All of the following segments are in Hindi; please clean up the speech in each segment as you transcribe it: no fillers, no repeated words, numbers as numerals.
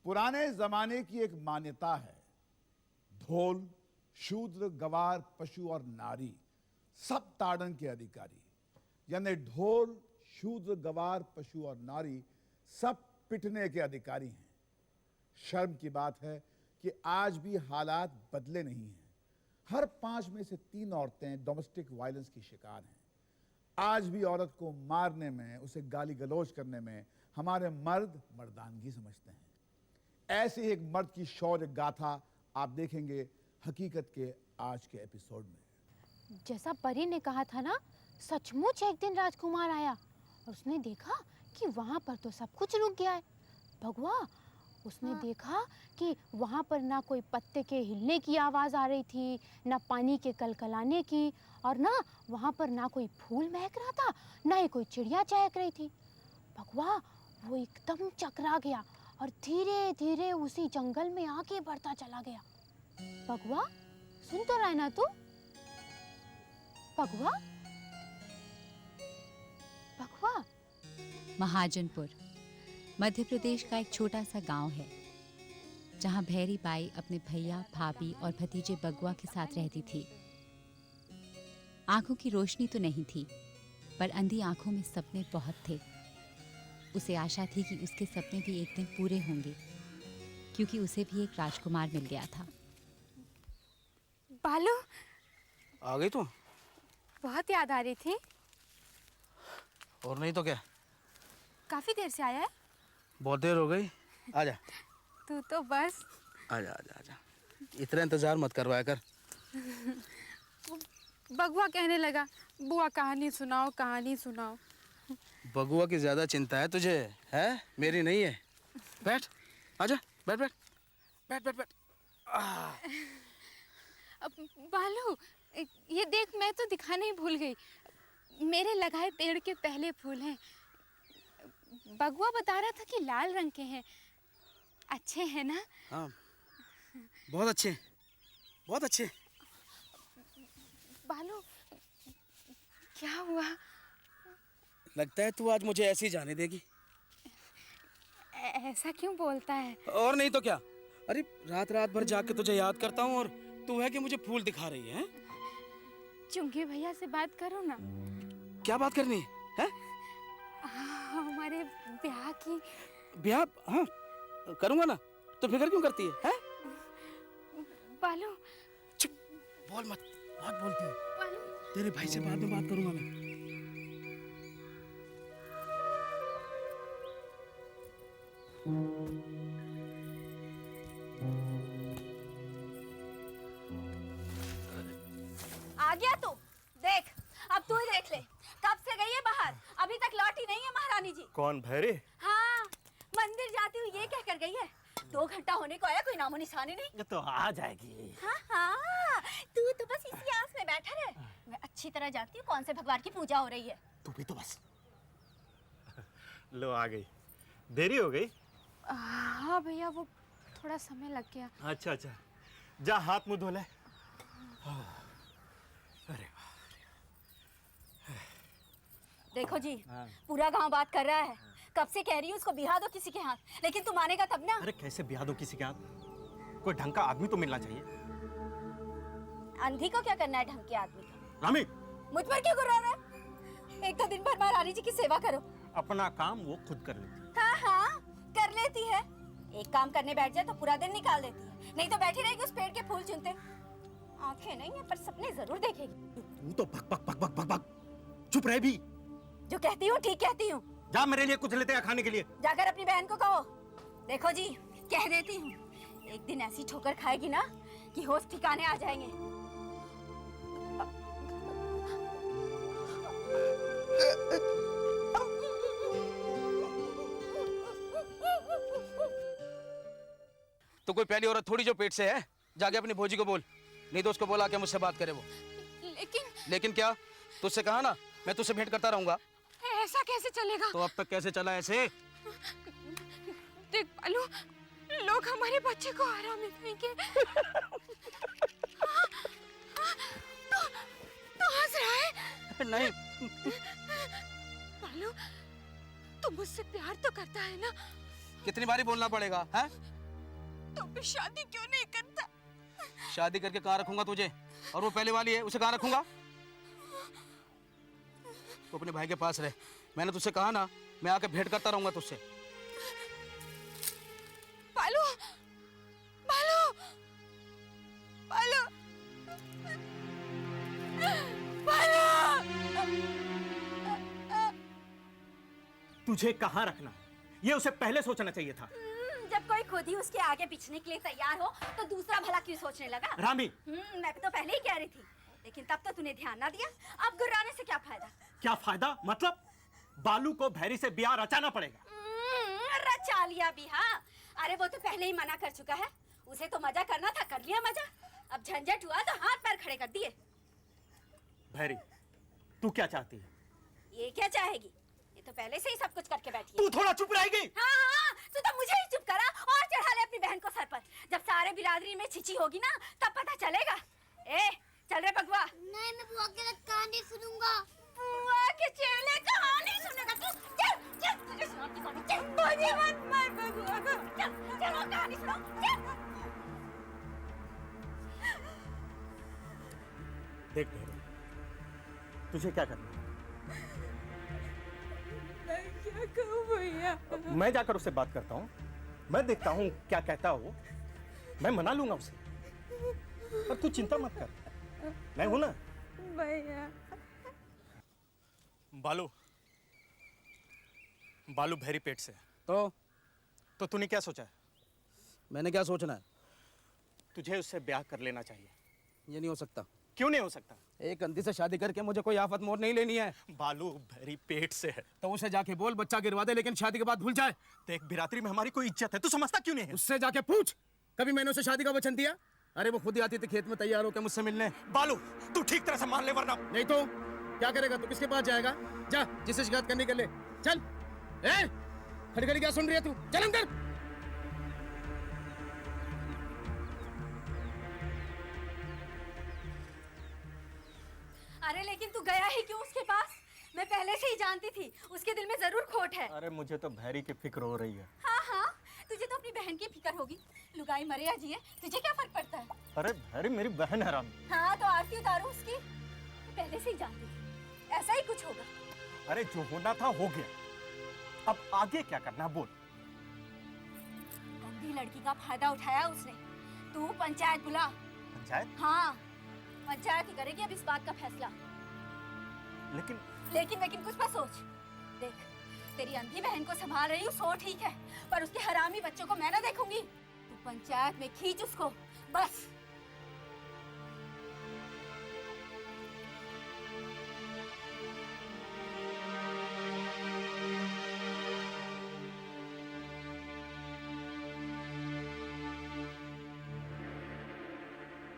पुराने जमाने की एक मान्यता है, ढोल, शूद्र, गवार, पशु और नारी सब ताड़न के अधिकारी। यानी ढोल, शूद्र, गवार, पशु और नारी सब पिटने के अधिकारी हैं। शर्म की बात है कि आज भी हालात बदले नहीं हैं। हर 5 में से 3 औरतें डोमेस्टिक वायलेंस की शिकार हैं। आज भी औरत को मारने में, उसे गाली गलौज करने में हमारे मर्द मर्दानगी समझते हैं। ऐसे ही एक मर्द की शौर्य गाथा आप देखेंगे हकीकत के आज के एपिसोड में। जैसा परी ने कहा था ना, सचमुच एक दिन राजकुमार आया और उसने देखा कि वहां पर तो सब कुछ रुक गया है। भगवा, उसने देखा कि वहां पर ना कोई पत्ते के हिलने की आवाज आ रही थी, ना पानी के कलकलाने की, और ना वहां पर ना कोई फूल महक रहा था, ना ही कोई चिड़िया चहक रही थी। भगवा, वो एकदम चकरा गया और धीरे धीरे उसी जंगल में आगे बढ़ता चला गया। भगवा, सुन तो रहा है ना तू? भगवा, भगवा। महाजनपुर मध्य प्रदेश का एक छोटा सा गांव है जहां भैरी बाई अपने भैया, भाभी और भतीजे बगुआ के साथ रहती थी। आंखों की रोशनी तो नहीं थी, पर अंधी आंखों में सपने बहुत थे। उसे आशा थी कि उसके सपने भी एक दिन पूरे होंगे, क्योंकि उसे भी एक राजकुमार मिल गया था। बालू, आ गई तू? बहुत याद आ रही थी। और नहीं तो क्या, काफी देर से आया है। बहुत देर हो गई। आजा तू तो बस। आजा आजा आजा, इतना इंतजार मत करवाया कर। बगुआ कहने लगा, बुआ कहानी सुनाओ, कहानी सुनाओ। बगुआ की ज्यादा चिंता है तुझे, है? मेरी नहीं है। बैठ, आजा, बैठ बैठ बैठ बैठ बैठ। बालू, ये देख, मैं तो दिखाना ही भूल गई। मेरे लगाए पेड़ के पहले फूल हैं। बगुआ बता रहा था कि लाल रंग के हैं। अच्छे हैं ना? हाँ, बहुत अच्छे, बहुत अच्छे। बालू, क्या हुआ? लगता है तू आज मुझे ऐसे ही जाने देगी। ऐसा क्यों बोलता है? और नहीं तो क्या। अरे रात रात भर जाग के तुझे याद करता हूँ और तू है कि मुझे फूल दिखा रही है। चुंगी भैया से बात करो ना। क्या बात करनी है? हमारे ब्याह की। ब्याह? हाँ, करूँगा ना। तो फिक्र क्यों करती है? बालू, चुप, बोल मत, बहुत बोलती है। बालू, तेरे भाई से बाद में बात करूँगा मैं। आ गया तू? देख, अब तू ही देख ले, कब से गई है बाहर, अभी तक लौटी नहीं है महारानी जी। कौन, भैरी? हाँ, मंदिर जाती हुई ये कह कर गई है। 2 घंटा होने को आया, कोई नामो निशानी नहीं। ये तो आ जाएगी। हाँ हाँ, तू तो बस इसी आस में बैठा रहे। मैं अच्छी तरह जानती हूँ कौन से भगवान की पूजा हो रही है। तू भी तो बस। लो, आ गई। देरी हो गई? हाँ भैया, वो थोड़ा समय लग गया। अच्छा अच्छा, जा हाथ मुंह धो ले। अरे देखो जी, पूरा गांव बात कर रहा है। कब से कह रही हूँ उसको बिहा दो किसी के हाथ, लेकिन तुम मानेगा तब ना। अरे कैसे ब्याह दो किसी के हाथ? कोई ढंग का आदमी तो मिलना चाहिए। अंधी को क्या करना है ढंग के आदमी का? रामी, मुझ पर क्यों गुर्रा रहा है? एक तो दिन भर महारानी जी की सेवा करो। अपना काम वो खुद कर लेती। हाँ हाँ, कर लेती है। एक काम करने बैठ जाए तो पूरा दिन निकाल देती है, नहीं तो बैठी रहेगी उस पेड़ के फूल चुनते। आंखें नहीं है पर सपने जरूर देखेगी। तू तो भग भग भग भग भग भग, चुप रह भी। जो कहती हूँ ठीक कहती हूँ। जा मेरे लिए कुछ लेते हैं खाने के लिए। जाकर अपनी बहन को कहो। देखो जी, कह देती हूँ, एक दिन ऐसी ठोकर खाएगी ना कि होश ठिकाने आ जाएंगे। तो कोई पहली औरत थोड़ी जो पेट से है। जाके अपनी भौजी को बोल, नहीं तो उसको बोला कि मुझसे बात करे वो। लेकिन क्या? तुझसे कहा ना, मैं तुझसे भेंट करता रहूंगा। ऐसा कैसे चलेगा? तो अब तक कैसे चला ऐसे? देख बालू, लोग हमारे बच्चे को आराम में देंगे। तो हंस रहा है? नहीं। बालू, तू मुझसे प्यार तो करता है ना? कितनी बारी बोलना पड़ेगा? हैं? तो फिर शादी क्यों नहीं करता? शादी करके कहाँ रखूंगा तुझे? और वो पहले वाली है, उसे कहाँ रखूंगा? तो अपने भाई के पास रह। मैंने तुझसे कहा ना, मैं आके भेंट करता रहूंगा तुझसे। बालू, बालू, बालू, बालू। तुझे कहाँ रखना है ये उसे पहले सोचना चाहिए था। जब कोई खुद ही उसके आगे पिछने के लिए तैयार हो तो दूसरा भला क्यों सोचने लगा? रामी, मैं तो पहले ही कह रही थी, लेकिन तब तो तूने ध्यान ना दिया। अब गुर्राने से क्या फायदा? क्या फायदा? मतलब बालू को भैरी से ब्याह रचाना पड़ेगा। रचा लिया भी? हाँ, अरे वो तो पहले ही मना कर चुका है। उसे तो मजा करना था, कर लिया मजा। अब झंझट हुआ तो हाथ पैर खड़े कर दिए। भैरी, तू क्या चाहती है? ये क्या चाहेगी? ये तो पहले से ही सब कुछ करके बैठी है। तू थोड़ा चुप रहेगी? हाँ हाँ, तू तो मुझे ही चुप करा और चढ़ा ले अपनी बहन को सर पर। जब सारे बिरादरी में छिची होगी ना, तब पता चलेगा। ए, चल रे बगवा। नहीं, मैं बुआ के कहानी सुनूंगा। बुआ के चेले कहानी सुनेगा तू? चल चल, तुझे सुनाती कहानी। चल, मुझे मत मार बगवा को। चल चलो कहानी सुनो। चल। देख भैरी, तुझे क्या करना है? क्या कहूँ भैया? मैं जाकर उससे बात करता हूँ। मैं देखता हूँ क्या कहता हो। मैं मना लूंगा उसे। पर तू चिंता मत कर, मैं हूं ना। भैया, बालू, बालू भैरी पेट से। तो तूने क्या सोचा है? मैंने क्या सोचना है? तुझे उससे ब्याह कर लेना चाहिए। ये नहीं हो सकता। क्यों नहीं हो सकता? एक अंधी से शादी करके मुझे कोई आफत मोर नहीं लेनी है। बालू भैरी पेट से है। तो उसे जाके बोल बच्चा गिरवा दे, लेकिन शादी के बाद भूल जाए। देख, बिरादरी में हमारी कोई इज्जत है, तू समझता क्यों नहीं है? उससे जाके पूछ, कभी मैंने उसे शादी का वचन दिया? अरे वो खुद ही आती थी खेत में तैयार होकर मुझसे मिलने। बालू, तू ठीक तरह से मान ले, वरना नहीं तो क्या करेगा? तू किसके पास जाएगा? जा, जिसे शिकायत करनी कर ले। चल। खड़ी खड़ी क्या सुन रही है तू? चल अंदर। अरे लेकिन तू गया ही क्यों उसके पास? मैं पहले से ही जानती थी उसके दिल में जरूर खोट है। अरे मुझे तो भैरी की फिक्र हो रही है। हाँ हाँ, तुझे तो अपनी बहन की फिक्र होगी। लुगाई मरे या जिए, तुझे क्या फर्क पड़ता है? अरे भैरी मेरी बहन है रामी। हाँ तो आरती उतारो उसकी। पहले से ही जानती थी ऐसा ही कुछ होगा। अरे जो होना था हो गया, अब आगे क्या करना बोल। गंदी लड़की का फायदा उठाया उसने। तू पंचायत बुला। पंचायत? हाँ, पंचायत ही करेगी अब इस बात का फैसला। लेकिन कुछ मत सोच। देख, तेरी अंधी बहन को संभाल रही हूँ सो ठीक है, पर उसके हरामी बच्चों को मैं ना देखूंगी। तू पंचायत में खींच उसको, बस।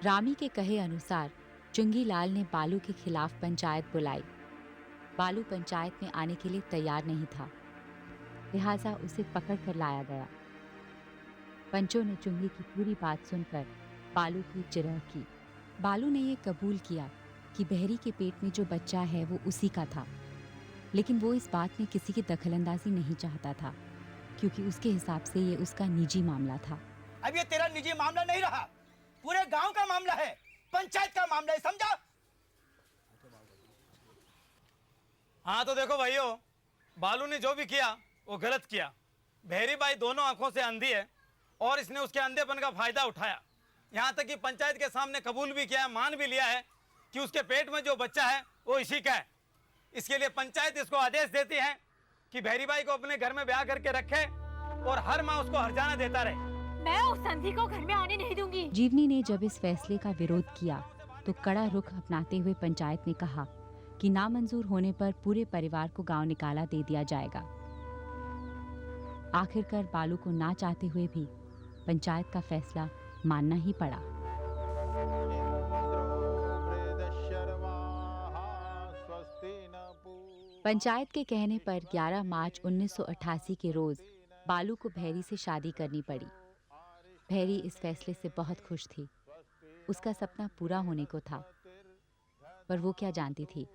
रामी के कहे अनुसार चुंगी लाल ने बालू के खिलाफ पंचायत बुलाई। बालू पंचायत में आने के लिए तैयार नहीं था, लिहाजा उसे पकड़ कर लाया गया। पंचों ने चुंगी की पूरी बात सुनकर बालू की चिरह की। बालू ने ये कबूल किया कि बहरी के पेट में जो बच्चा है वो उसी का था, लेकिन वो इस बात में किसी की दखलंदाजी नहीं चाहता था, क्योंकि उसके हिसाब से ये उसका निजी मामला था। अब ये तेरा निजी मामला नहीं रहा, पूरे गांव का मामला है, पंचायत का मामला है, समझा? हाँ तो देखो भाइयों, बालू ने जो भी किया वो गलत किया। बहरी बाई दोनों आंखों से अंधी है और इसने उसके अंधेपन का फायदा उठाया। यहाँ तक कि पंचायत के सामने कबूल भी किया है, मान भी लिया है कि उसके पेट में जो बच्चा है वो इसी का है। इसके लिए पंचायत इसको आदेश देती है कि बहरी बाई को अपने घर में ब्याह करके रखे और हर माह उसको हर्जाना देता रहे। मैं उस संधि को घर में आने नहीं दूंगी। जीवनी ने जब इस फैसले का विरोध किया तो कड़ा रुख अपनाते हुए पंचायत ने कहा कि नामंजूर होने पर पूरे परिवार को गांव निकाला दे दिया जाएगा। आखिरकार बालू को ना चाहते हुए भी पंचायत का फैसला मानना ही पड़ा। पंचायत के कहने पर 11 मार्च 1988 के रोज बालू को भैरी से शादी करनी पड़ी। भैरी इस फैसले से बहुत खुश थी। उसका सपना पूरा होने को था, पर वो क्या जानती थी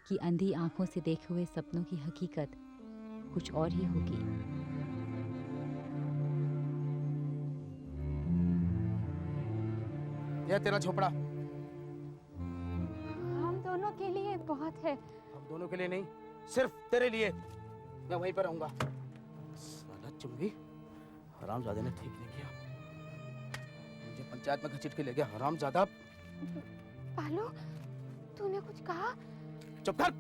कि अंधी आंखों से देखे हुए सपनों की हकीकत कुछ और ही होगी। यह तेरा झोपड़ा। हम दोनों के लिए बहुत है। हम दोनों के लिए नहीं, सिर्फ तेरे लिए। मैं वहीं पर रहूंगा। साला चुंगी, हरामजादे ने ठीक नहीं किया, मुझे पंचायत में घसीट के ले गया। हरामजादा। बालू, तूने कुछ कहा? चुप कर,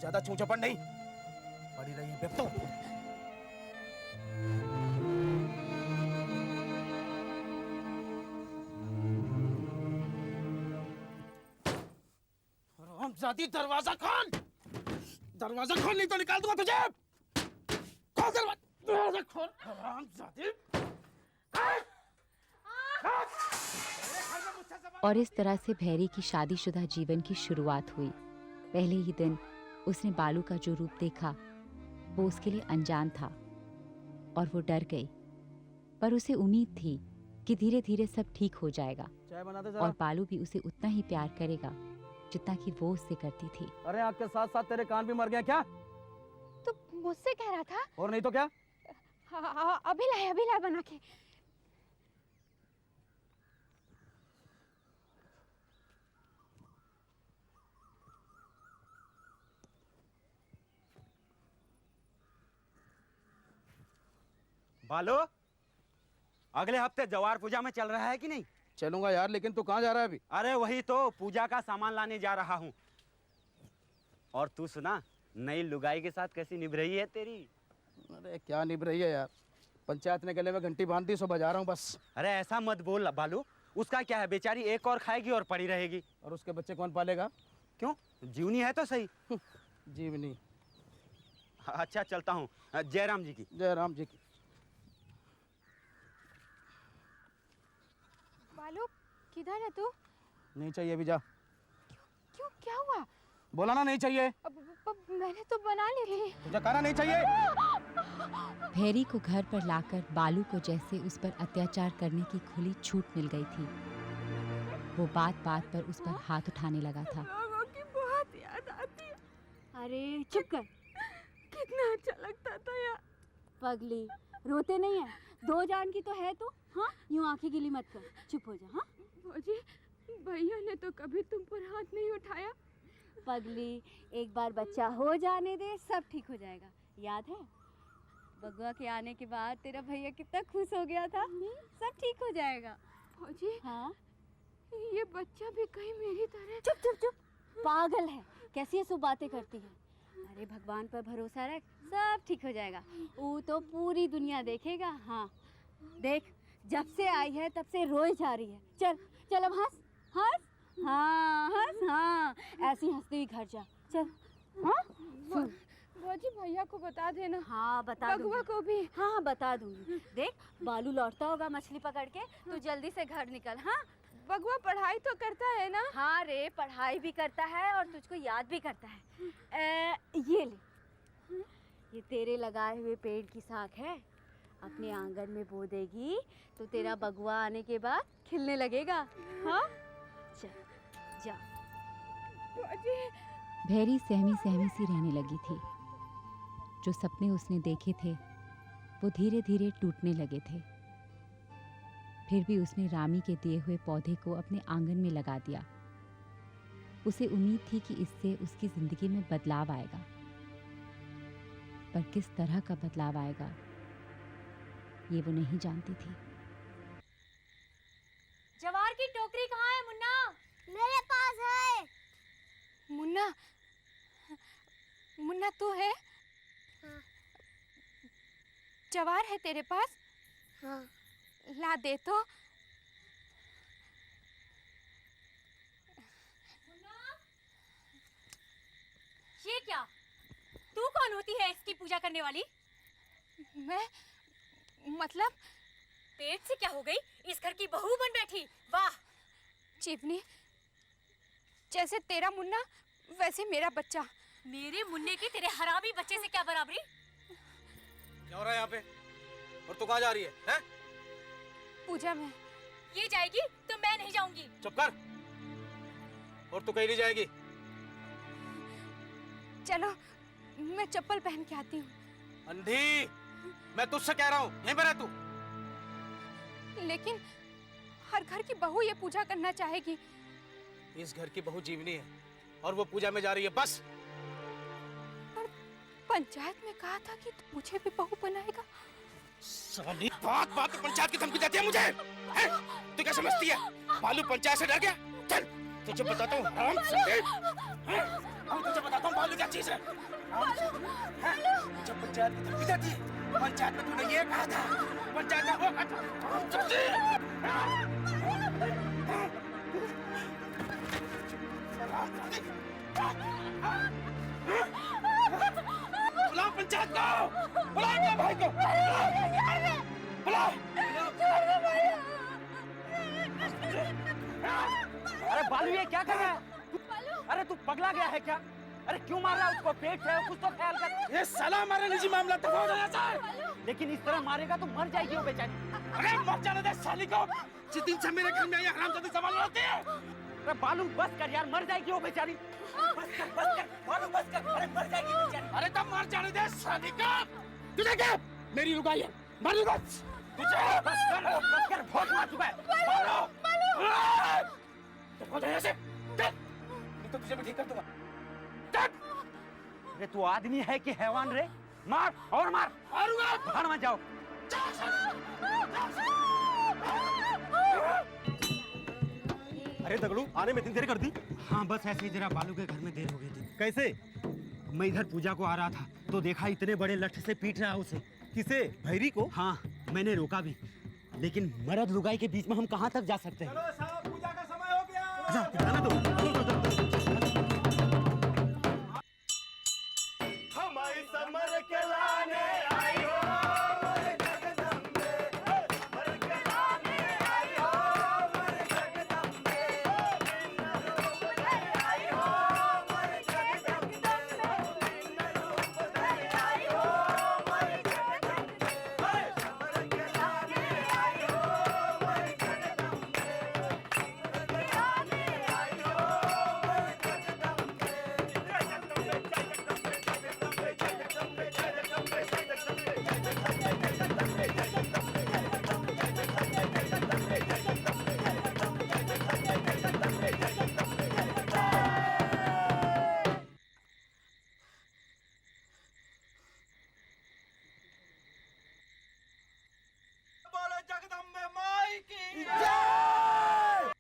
ज्यादा चूचपन नहीं। पड़ी रही बेवकूफ। हरामजादी, दरवाजा खोल। दरवाजा खोल, नहीं तो निकाल दूंगा तुझे। खोल दरवाजा खोल, हरामजादी। और इस तरह से भैरी की शादीशुदा जीवन की शुरुआत हुई। पहले ही दिन उसने बालू का जो रूप देखा वो उसके लिए अनजान था और वो डर गई, पर उसे उम्मीद थी कि धीरे धीरे सब ठीक हो जाएगा चाय बना दे और बालू भी उसे उतना ही प्यार करेगा जितना कि वो उससे करती थी। अरे आग के साथ साथ तेरे कान भी मर गया क्या? तू मुझसे कह रहा था? और नहीं तो क्या? हाँ, अभी लाए बना के। बालो, अगले हफ्ते जवार पूजा में चल रहा है कि नहीं? चलूंगा यार, लेकिन तू कहाँ जा रहा है अभी? अरे वही तो, पूजा का सामान लाने जा रहा हूँ। और तू सुना, नई लुगाई के साथ कैसी निभ रही है तेरी? अरे क्या निभ रही है यार, पंचायत ने गले में घंटी बांध दी, सो बजा रहा हूँ बस। अरे ऐसा मत बोल बालू, उसका क्या है, बेचारी एक और खाएगी और पड़ी रहेगी। और उसके बच्चे कौन पालेगा? क्यों, जीवनी है तो सही। जीवनी। अच्छा चलता हूँ, जयराम जी की। जयराम जी की। बालू, किधर है तू? नहीं चाहिए, भी जा। क्यों, क्या हुआ? बोला ना नहीं चाहिए। मैंने तो बना ली थी। तुझे कहना नहीं चाहिए। भैरी को घर पर लाकर बालू को जैसे उस पर अत्याचार करने की खुली छूट मिल गई थी। वो बात बात पर उस पर हाथ उठाने लगा था। लोगों की बहुत याद आती है। अरे चुप कर, कितना अच्छा लगता था यार। पगली, रोते नहीं है, दो जान की तो है तू। हाँ, यूं आंखें गीली मत कर, चुप हो जा। हाँ भौजी, भैया ने तो कभी तुम पर हाथ नहीं उठाया। पगली, एक बार बच्चा हो जाने दे, सब ठीक हो जाएगा। याद है बगुआ के आने के बाद तेरा भैया कितना खुश हो गया था। सब ठीक हो जाएगा। भौजी, हाँ, ये बच्चा भी कहीं मेरी तरह। चुप चुप चुप, पागल है, कैसी ऐसी बातें करती है। अरे भगवान पर भरोसा रख, सब ठीक हो जाएगा। वो तो पूरी दुनिया देखेगा। हाँ देख, जब से आई है तब से रोए जा रही है। चल चल अब हंस हंस। हाँ हंस, हाँ ऐसी हंसते हुई घर जा। चल। हाँ भौजी, भैया को बता देना। हाँ बता बगुआ दूंगी। को भी। हाँ बता दूंगी। देख, बालू लौटता होगा मछली पकड़ के, तू जल्दी से घर निकल। हाँ, बगुआ पढ़ाई तो करता है ना? हाँ रे, पढ़ाई भी करता है और तुझको याद भी करता है। ये ले, ये तेरे लगाए हुए पेड़ की साख है। अपने आंगन में बो देगी तो तेरा बगुआ आने के बाद खिलने लगेगा। हाँ चल जा। भैरी सहमी सहमी सी रहने लगी थी। जो सपने उसने देखे थे वो धीरे धीरे टूटने लगे थे। फिर भी उसने रामी के दिए हुए पौधे को अपने आंगन में लगा दिया। उसे उम्मीद थी कि इससे उसकी जिंदगी में बदलाव आएगा, पर किस तरह का बदलाव आएगा ये वो नहीं जानती थी। जवार की टोकरी कहाँ है मुन्ना? मेरे पास है। मुन्ना, मुन्ना तू है? हाँ। जवार है तेरे पास? हाँ। ला दे तो। ये क्या? तू कौन होती है इसकी पूजा करने वाली? मैं, मतलब पेट से क्या हो गई? इस घर की बहू बन बैठी। वाह! चिवनी, जैसे तेरा मुन्ना वैसे मेरा बच्चा। मेरे मुन्ने की तेरे हरामी बच्चे से क्या बराबरी? क्या हो रहा है यहाँ पे? और तू कहाँ जा रही है? हैं? पूजा में। ये जाएगी तो मैं नहीं जाऊंगी। चुप कर। और तू कहीं नहीं जाएगी। चलो, मैं चप्पल पहन के आती हूँ। अंधी, मैं तुझसे कह रहा हूँ, यहीं पर रह तू। लेकिन हर घर की बहू ये पूजा करना चाहेगी। इस घर की बहू जीवनी है और वो पूजा में जा रही है, बस। पर पंचायत में कहा था कि तू मुझे भी बहू बनाएगा। साली बात बात पे पंचायत की धमकी देती है मुझे, हैं? तू क्या समझती है बालू पंचायत से डर गया? चल तुझे बताता हूँ हरामजादे, हैं? अभी तुझे बताता हूँ बालू क्या चीज है। जब पंचायत की धमकी देती है, पंचायत में तूने ये कहा था, पंचायत में वो कहा था, बुलाओ पंचायत को, बुलाओ मेरे भाई को, बुलाओ। अरे बालू ये क्या कर रहा है? अरे तू पगला गया है क्या? अरे क्यों मार रहा है उसको? पेट है, कुछ तो ख्याल कर। ये साला हमारा निजी मामला तो हो जाना चाहिए। लेकिन इस तरह मारेगा तो मर जाएगी वो बेचारी। अरे मर जाने दे साली को। जिस दिन से मेरे घर में ये हरामजादी सवाल होती है। अरे बालू बस कर यार, मर जाएगी वो बेचारी। बस कर बालू बस कर। अरे मर जाएगी बेचारी। अरे तब मर जाने दे साली को। तुझे क्या? मेरी लुगाई है, मर लूंगा तुझे। बस कर, बहुत मार चुका है। बालू तो हो जाए ऐसे, नहीं तो तुझे भी ठीक कर दूंगा। अरे तू आदमी है कि हैवान रे? मार और मार। मारूंगा। बाहर मत जाओ। अरे दगड़ू, आने में इतनी देर कर दी? हाँ बस ऐसे ही जरा बालू के घर में देर हो गई थी। कैसे? मैं इधर पूजा को आ रहा था तो देखा इतने बड़े लठ से पीट रहा उसे। किसे? भैरी को? हाँ मैंने रोका भी, लेकिन मर्द लुगाई के बीच में हम कहाँ तक जा सकते हैं? चलो साहब, पूजा का समय हो गया। जाना दो। हमारी समर के लाने आई हो, मोरे जगदम्बे, समर के लाने आई हो, मोरे जगदम्बे, बिन रूप धरि आई हो, मोरे जगदम्बे, बिन रूप धरि आई हो, मोरे जगदम्बे, समर के लाने आई हो, मोरे जगदम्बे, समर के लाने आई हो, मोरे बोलो जगदम्बे माई की जय।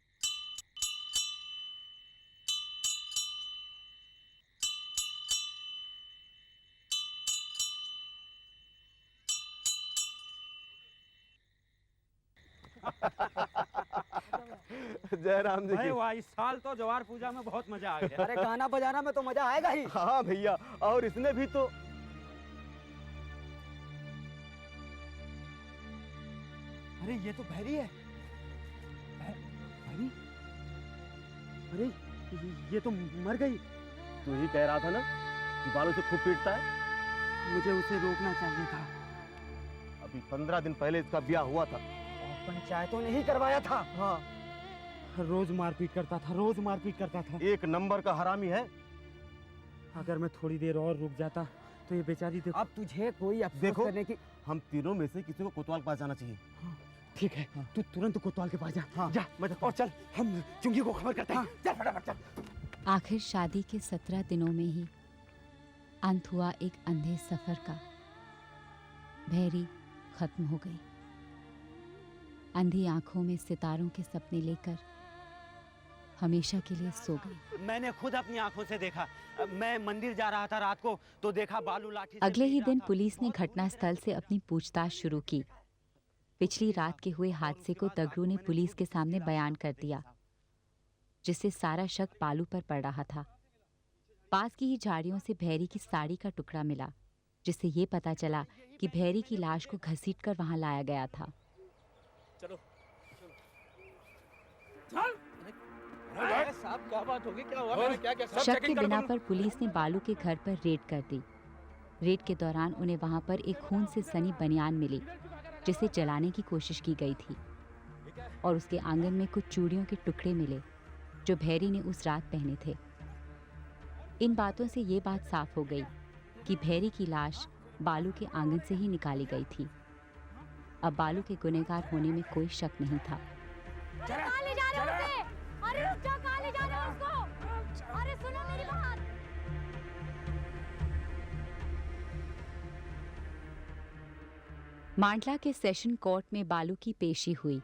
जय राम जी अरे की। वाह, इस साल तो जवार पूजा में बहुत मजा आ गया। अरे गाना बजाना में तो मजा आएगा ही। हाँ भैया, और इसने भी तो। अरे ये तो भैरी है। भैरी? अरे ये तो मर गई। तू ही कह रहा था ना कि बालू से खूब पीटता है। मुझे उसे रोकना चाहिए था। अभी 15 दिन पहले इसका ब्याह हुआ था। और पंचायतों ने ही करवाया था। हाँ, रोज मारपीट करता था, रोज मारपीट करता था। एक नंबर का हरामी है। अगर मैं थोड़ी देर और रुक जाता तो ये बेचारी देखो। अब तुझे कोई अफसोस देखो, करने की। हम तीनों में से किसी को कोतवाल के पास जाना चाहिए। ठीक है, तू तुरंत कोतवाल के पास जा। हाँ, जा और चल, हम चुंगी को खबर करते हैं। चल फटाफट चल। आखिर शादी के 17 दिनों में ही अंत हुआ एक अंधे सफर का। भैरी खत्म हो गई। अंधी आंखों में सितारों के सपने लेकर हमेशा के लिए सो गई। मैंने खुद अपनी आंखों से देखा। मैं मंदिर जा रहा था रात को तो देखा बालू लाठी से अगले ही पीट रहा दिन था। पुलिस ने घटनास्थल से अपनी पूछताछ शुरू की। पिछली रात के हुए हादसे को दगड़ू ने पुलिस के सामने बयान कर दिया, जिससे सारा शक बालू पर पड़ रहा था। पास की ही झाड़ियों से भैरी की साड़ी का टुकड़ा मिला, जिससे ये पता चला कि भैरी की लाश को घसीटकर वहां लाया गया था। चलो साहब क्या बात होगी? क्या हुआ? मैंने क्या क्या शक के बिना पर पुलिस ने बालू के घर पर रेड कर दी। रेड के दौरान उन्हें वहां पर एक खून से सनी बनियान मिली, जिसे जलाने की कोशिश की गई थी, और उसके आंगन में कुछ चूड़ियों के टुकड़े मिले जो भैरी ने उस रात पहने थे। इन बातों से ये बात साफ हो गई कि भैरी की लाश बालू के आंगन से ही निकाली गई थी। अब बालू के गुनहगार होने में कोई शक नहीं था। कहाँ ले जा रहे हो उसे? अरे रुक जाओ, कहाँ ले जा रहे हो उसको? अरे सुनो मेरी बात। मांडला के सेशन कोर्ट में बालू की पेशी हुई,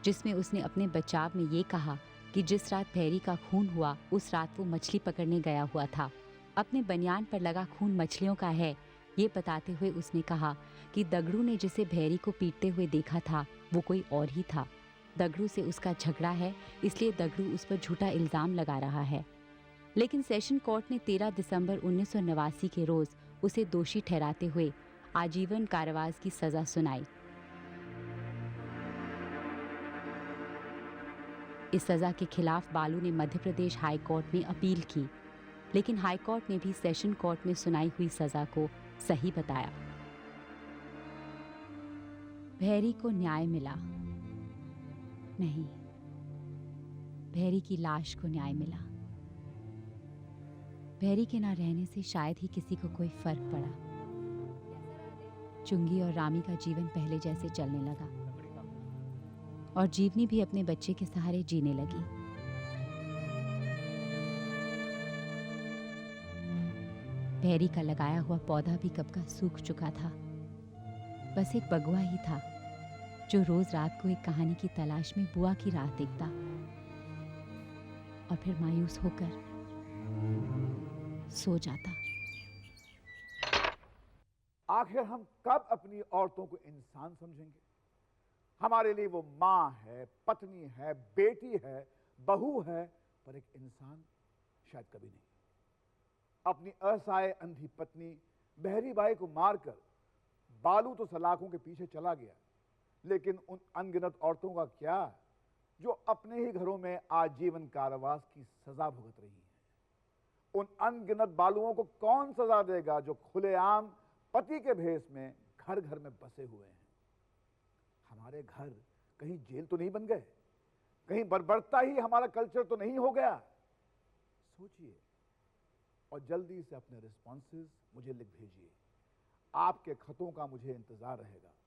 जिसमें उसने अपने बचाव में ये कहा कि जिस रात भैरी का खून हुआ उस रात वो मछली पकड़ने गया हुआ था। अपने बनियान पर लगा खून मछलियों का है, ये बताते हुए उसने कहा कि दगड़ू ने जिसे भैरी को पीटते हुए देखा था वो कोई और ही था। दगड़ू से उसका झगड़ा है, इसलिए दगड़ू उस पर झूठा इल्ज़ाम लगा रहा है। लेकिन सेशन कोर्ट ने 13 दिसंबर 1989 के रोज़ उसे दोषी ठहराते हुए आजीवन कारावास की सज़ा सुनाई। इस सज़ा के खिलाफ बालू ने मध्य प्रदेश हाई कोर्ट में अपील की, लेकिन हाई कोर्ट ने भी सेशन कोर्ट में सुनाई हुई सज़ा को सही बताया। भैरी को न्याय मिला नहीं, भैरी की लाश को न्याय मिला। भैरी के ना रहने से शायद ही किसी को कोई फर्क पड़ा। चुंगी और रामी का जीवन पहले जैसे चलने लगा और जीवनी भी अपने बच्चे के सहारे जीने लगी। भैरी का लगाया हुआ पौधा भी कब का सूख चुका था। बस एक बगुआ ही था जो रोज रात को एक कहानी की तलाश में बुआ की राह देखता और फिर मायूस होकर सो जाता। आखिर हम कब अपनी औरतों को इंसान समझेंगे? हमारे लिए वो माँ है, पत्नी है, बेटी है, बहू है, पर एक इंसान शायद कभी नहीं। अपनी असहाय अंधी पत्नी बहरी बाई को मारकर बालू तो सलाखों के पीछे चला गया, लेकिन उन अनगिनत औरतों का क्या जो अपने ही घरों में आजीवन कारावास की सजा भुगत रही हैं? उन अनगिनत बालुओं को कौन सजा देगा जो खुलेआम पति के भेष में घर घर में बसे हुए हैं? हमारे घर कहीं जेल तो नहीं बन गए? कहीं बर्बरता ही हमारा कल्चर तो नहीं हो गया? सोचिए और जल्दी से अपने रिस्पॉन्सेस मुझे लिख भेजिए। आपके खतों का मुझे इंतजार रहेगा।